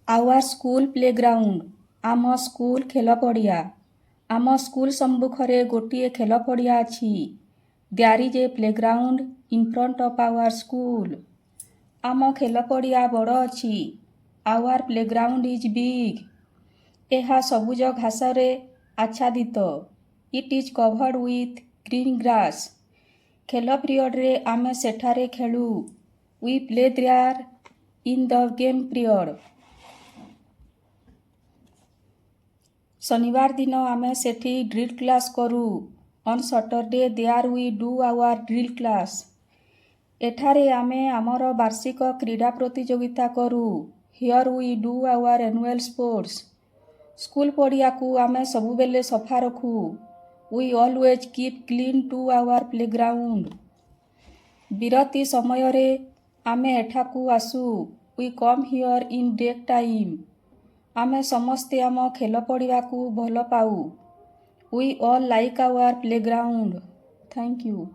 Our school playground आम school खेल पड़िया आम स्कूल सम्मुखरे गोटे खेल पड़िया अछि। There is a playground in front of our school. आम खेल पड़िया बड़ अछि। Our playground is big. यह सबुज घासरे आच्छादित। It is covered with green grass. खेल पीरियड रे आमे सेठारे खेलु। We play there in the game period. शनिवार दिन आमे सेठी ड्रिल क्लास करू। On Saturday there we do our drill class. एठारे आमे आमर वार्षिक क्रीड़ा प्रतियोगिता करू। Here we do our annual sports. School पड़िया को आमे सबुबेले सफा रखू। We always keep clean to our playground. विरति समय रे आमे एठाकू आसू। We come here in break time. आमे समस्ते आम खेल पड़िया को भल पाऊ। We all like our playground. Thank you.